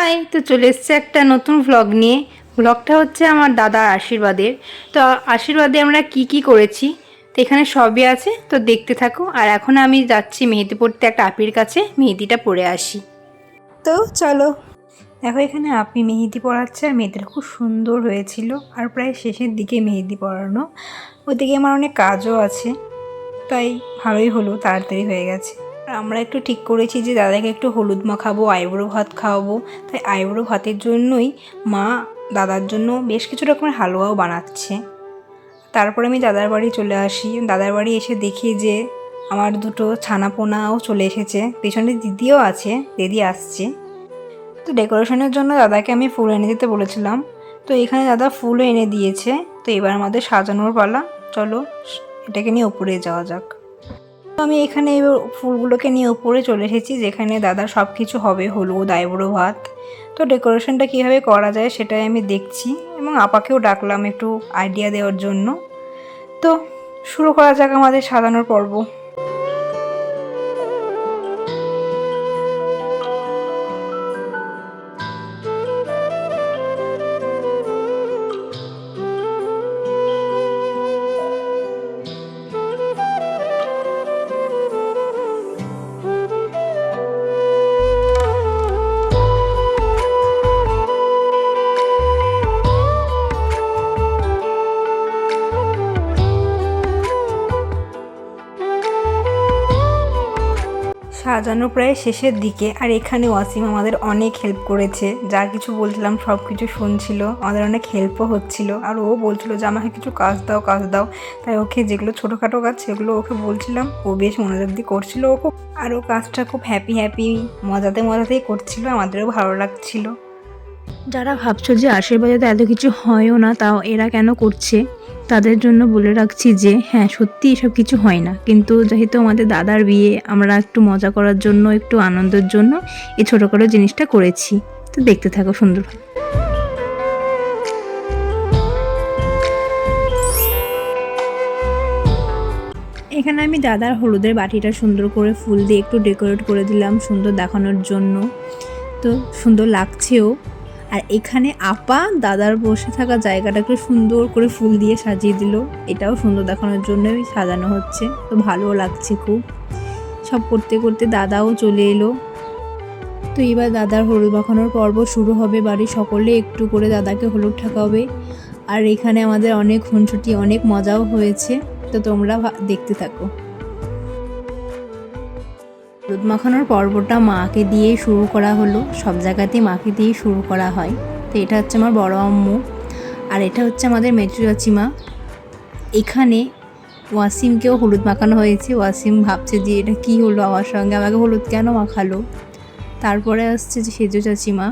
High, তো চলে এসছে একটা নতুন ভ্লগ নিয়ে। ভ্লগটা হচ্ছে আমার দাদার আশীর্বাদের। তো আশীর্বাদে আমরা কি কি করেছি তো এখানে সবই আছে, তো দেখতে থাকো। আর এখন আমি যাচ্ছি মেহেদি পড়তে, একটা আপির কাছে মেহেদিটা পড়ে আসি। তো চলো, দেখো এখানে আপনি মেহেদি পড়াচ্ছে আর মেয়েদের খুব সুন্দর হয়েছিল। আর প্রায় শেষের দিকে মেহেদি পড়ানো, ওদিকে আমার অনেক কাজও আছে, তাই ভালোই হলো, তাড়াতাড়ি হয়ে গেছে। আর আমরা একটু ঠিক করেছি যে দাদাকে একটু হলুদ মাখাবো, আইবুড়ো ভাত খাওয়াবো। তাই আইবুড়ো ভাতের জন্যই মা দাদার জন্য বেশ কিছু রকমের হালুয়াও বানাচ্ছে। তারপরে আমি দাদার বাড়ি চলে আসি। দাদার বাড়ি এসে দেখি যে আমার দুটো ছানাপোনাও চলে এসেছে, পেছনে দিদিও আছে, দিদি আসছে। তো ডেকোরেশনের জন্য দাদাকে আমি ফুল এনে দিতে বলেছিলাম, তো এখানে দাদা ফুলও এনে দিয়েছে। তো এবার আমাদের সাজানোর পালা, চলো এটাকে নিয়ে উপরে যাওয়া যাক। তো আমি এখানে ফুলগুলোকে নিয়ে উপরে চলে এসেছি, যেখানে দাদার সব কিছু হবে, হলুদ, আইবুড়ো ভাত। তো ডেকোরেশনটা কীভাবে করা যায় সেটাই আমি দেখছি, এবং আপাকেও ডাকলাম একটু আইডিয়া দেওয়ার জন্য। তো শুরু করা যাক আমাদের সাজানোর পর্ব। সাজানো প্রায় শেষের দিকে, আর এখানে ওয়াসিম আমাদের অনেক হেল্প করেছে। যা কিছু বলছিলাম সব কিছু শুনছিল, আমাদের অনেক হেল্পও হচ্ছিল। আর ও বলছিল যে আমাকে কিছু কাজ দাও কাজ দাও, তাই ওকে যেগুলো ছোটোখাটো কাজ সেগুলো ওকে বলছিলাম, ও বেশ মনোযোগ দিয়ে করছিল। ওকে আর ও কাজটা খুব হ্যাপি মজাতে মজাতেই করছিল, আমাদেরও ভালো লাগছিল। যারা ভাবছো যে আশীর্বাদে এত কিছু হয়ও না, তাও এরা কেন করছে, তাদের জন্য বলে রাখছি যে হ্যাঁ সত্যি এসব কিছু হয় না, কিন্তু যেহেতু আমাদের দাদার বিয়ে, আমরা একটু মজা করার জন্য, একটু আনন্দের জন্য এই ছোটোখাটো জিনিসটা করেছি। তো দেখতে থাকো সুন্দরভাবে। এখানে আমি দাদার হলুদের বাটিটা সুন্দর করে ফুল দিয়ে একটু ডেকোরেট করে দিলাম, সুন্দর দেখানোর জন্য। তো সুন্দর লাগছেও। আর এখানে আপা দাদার বসে থাকা জায়গাটা একটু সুন্দর করে ফুল দিয়ে সাজিয়ে দিল, এটাও সুন্দর দেখানোর জন্যই সাজানো হচ্ছে। তো ভালোও লাগছে খুব। সব করতে করতে দাদাও চলে এলো। তো এবার দাদার হলুদ মাখানোর পর্ব শুরু হবে। বাড়ির সকলে একটু করে দাদাকে হলুদ ঠাকাবে। আর এখানে আমাদের অনেক খুনসুটি, অনেক মজাও হয়েছে। তো তোমরা দেখতে থাকো। হলুদ মাখানোর পর্বটা মাকে দিয়েই শুরু করা হলো, সব জায়গাতেই মাকে দিয়েই শুরু করা হয়। তো এটা হচ্ছে আমার বড় আম্মু, আর এটা হচ্ছে আমাদের মেজু চাচিমা। এখানে ওয়াসিমকেও হলুদ মাখানো হয়েছে। ওয়াসিম ভাবছে যে এটা কী হলো আমার সঙ্গে, আমাকে হলুদ কেন মাখালো। তারপরে আসছে যে সেজু চাচিমা।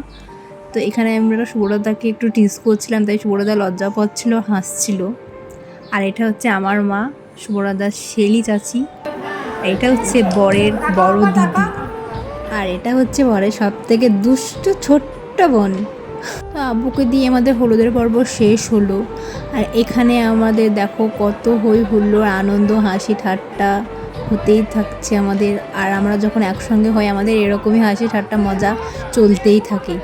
তো এখানে আমরা সুব্রতাকে একটু টিস করছিলাম, তাই সুব্রতা লজ্জা পাচ্ছিল, হাসছিল। আর এটা হচ্ছে আমার মা, সুব্রতার শেলি চাচি। এটা হচ্ছে বরের বড় দিদি, আর এটা হচ্ছে বরের সব থেকে দুষ্ট ছোট্ট বোন। তো আব্বুকে দিয়ে আমাদের হলুদের পর্ব শেষ হলো। আর এখানে আমাদের দেখো কত হই হুল্লোড়, আনন্দ, হাসি ঠাট্টা হতেই থাকছে আমাদের। আর আমরা যখন একসঙ্গে হই আমাদের এরকমই হাসি ঠাট্টা মজা চলতেই থাকে।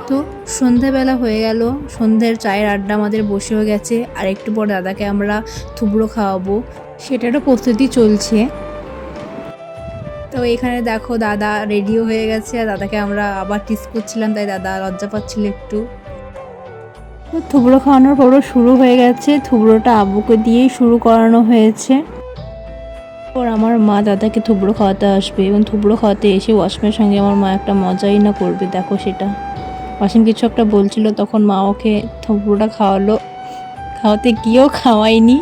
তো সন্ধ্যাবেলা হয়ে গেল, সন্ধ্যের চায়ের আড্ডা আমাদের বসেও গেছে। আর একটু পর দাদাকে আমরা থুবড়ো খাওয়াবো, সেটারও প্রস্তুতি চলছে। তো এখানে দেখো দাদা রেডিও হয়ে গেছে, আর দাদাকে আমরা আবার টিস করছিলাম, তাই দাদা লজ্জা পাচ্ছিল একটু। তো থুবড়ো খাওয়ানোর পরও শুরু হয়ে গেছে। থুবড়োটা আব্বুকে দিয়েই শুরু করানো হয়েছে। ওর আমার মা দাদাকে থুবড়ো খাওয়াতে আসবে, এবং থুবড়ো খাওয়াতে এসে ওয়াসিমের সঙ্গে আমার মা একটা মজাই না করবে। দেখো সেটা, ওয়াসিম কিছু একটা বলছিল, তখন মা ওকে থুবড়োটা খাওয়ালো। খাওয়াতে গিয়েও খাওয়ায়নি।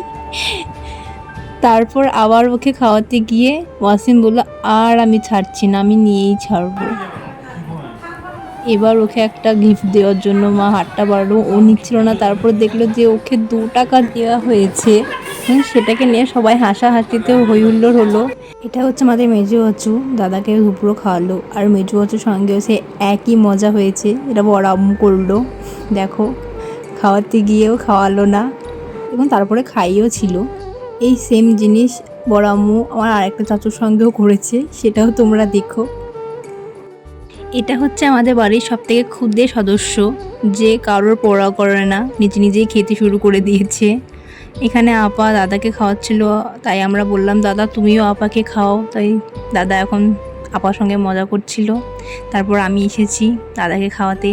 তারপর আবার ওকে খাওয়াতে গিয়ে ওয়াসিম বলল আর আমি ছাড়ছি না, আমি নিয়েই ছাড়বো। এবার ওকে একটা গিফট দেওয়ার জন্য মা হাতটা বাড়ালো, ও নিচ্ছিল না। তারপর দেখলো যে ওকে 2 টাকা দেওয়া হয়েছে, সেটাকে নিয়ে সবাই হাসাহাসিতেও হই হুল্লোড় হলো। এটা হচ্ছে আমাদের মেজু আচু, দাদাকে ধুপড়ো খাওয়ালো। আর মেজু আচুর সঙ্গেও সে একই মজা হয়েছে, এটা বড় আম্মু করলো। দেখো খাওয়াতে গিয়েও খাওয়ালো না, এবং তারপরে খাইয়েও ছিল। এই সেম জিনিস বড় আম্মু আমার আরেকটা চাচুর সঙ্গেও করেছে, সেটাও তোমরা দেখো। এটা হচ্ছে আমাদের বাড়ির সবথেকে ক্ষুদে সদস্য, যে কারোর পড়া করে না, নিজে নিজেই খেতে শুরু করে দিয়েছে। এখানে আপা দাদাকে খাওয়াচ্ছিল, তাই আমরা বললাম দাদা তুমিও আপাকে খাও। তাই দাদা এখন আপার সঙ্গে মজা করছিল। তারপর আমি এসেছি দাদাকে খাওয়াতে,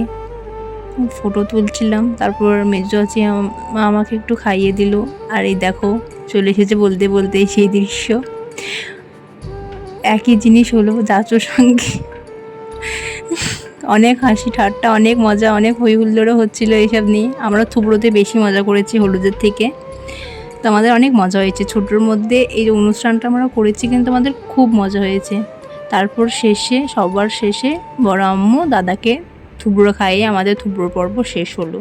ফটো তুলছিলাম। তারপর মেজো আছে আমাকে একটু খাইয়ে দিল। আর এই দেখো চলে এসেছে বলতে বলতে সেই দৃশ্য। একই জিনিস হলো চাচুর সঙ্গে। অনেক হাসি ঠাট্টা, অনেক মজা, অনেক হই হুল্লোড়ও হচ্ছিলো এইসব নিয়ে। আমরা থুবড়োতে বেশি মজা করেছি হলুদের থেকে। তো আমাদের অনেক মজা হয়েছে ছোটোর মধ্যে এই অনুষ্ঠানটা আমরা করেছি, কিন্তু আমাদের খুব মজা হয়েছে। তারপর সবার শেষে বড় আম্মু দাদাকে থুবড়ো খাইয়ে আমাদের থুবড়ো পর্ব শেষ হলো।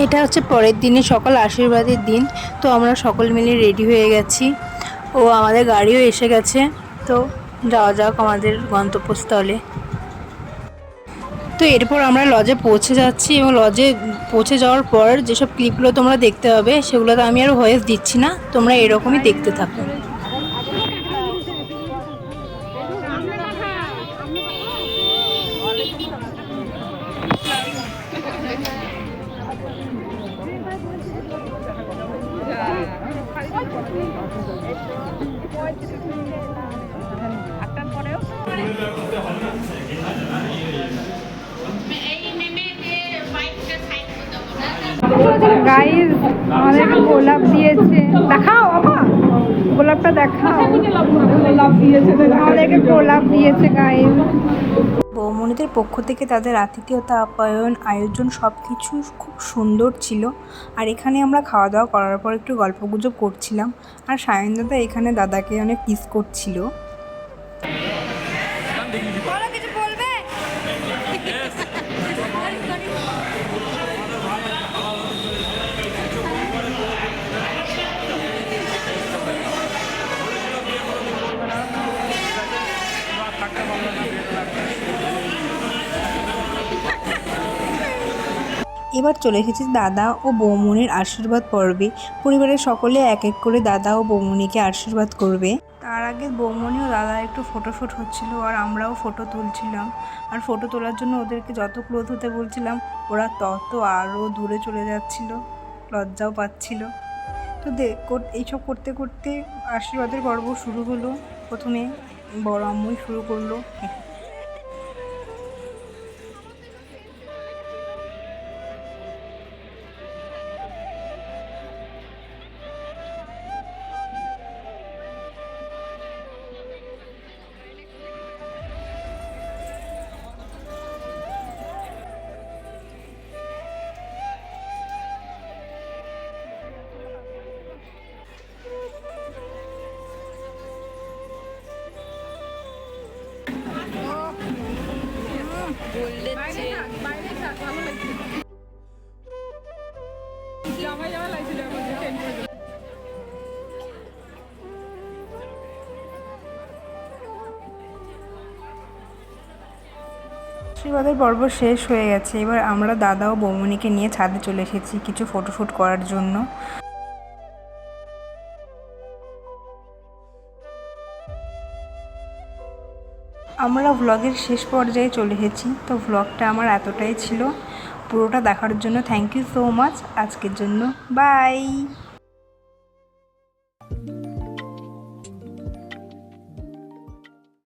এটা হচ্ছে পরের দিনে সকাল আশীর্বাদের দিন। তো আমরা সকল মিলে রেডি হয়ে গেছি ও আমাদের গাড়িও এসে গেছে। তো যাওয়া যাক আমাদের গন্তব্যস্থলে। তো এরপর আমরা লজে পৌঁছে যাচ্ছি, এবং লজে পৌঁছে যাওয়ার পর যেসব ক্লিপগুলো তোমরা দেখতে পাবে সেগুলো তো আমি আর ভয়েস দিচ্ছি না, তোমরা এরকমই দেখতে থাকো। গাইস আমাদেরকে গোলাপ দিয়েছে, দেখাও বাবা গোলাপটা দেখাও। আমাদেরকে গোলাপ দিয়েছে গাইস। বৌমনিদের পক্ষ থেকে তাদের আতিথেয়তা আপ্যায়ন আয়োজন সব কিছু খুব সুন্দর ছিল। আর এখানে আমরা খাওয়া দাওয়া করার পর একটু গল্পগুজব করছিলাম। আর সায়ন দাদা এখানে দাদাকে অনেক মিস করছিল। এবার চলে এসেছি দাদা ও বৌমনির আশীর্বাদ পর্বে। পরিবারের সকলে এক এক করে দাদা ও বৌমনিকে আশীর্বাদ করবে। তার আগে বৌমনি ও দাদা একটু ফটোশ্যুট হচ্ছিল, আর আমরাও ফটো তুলছিলাম। আর ফটো তোলার জন্য ওদেরকে যত ক্লোজ হতে বলছিলাম ওরা তত আরও দূরে চলে যাচ্ছিল, লজ্জাও পাচ্ছিল। তো এইসব করতে করতে আশীর্বাদের পর্ব শুরু হলো। প্রথমে বড় আম্মুই শুরু করলো। আশীর্বাদের পর্ব শেষ হয়ে গেছে। এবার আমরা দাদা ও বৌমনিকে নিয়ে ছাদে চলে এসেছি কিছু ফটোশ্যুট করার জন্য। আমরা ভ্লগের শেষ পর্যায়ে চলে এসেছি। তো ভ্লগটা আমার এতটাই ছিল। পুরোটা দেখার জন্য থ্যাংক ইউ সো মাচ। আজকের জন্য বাই।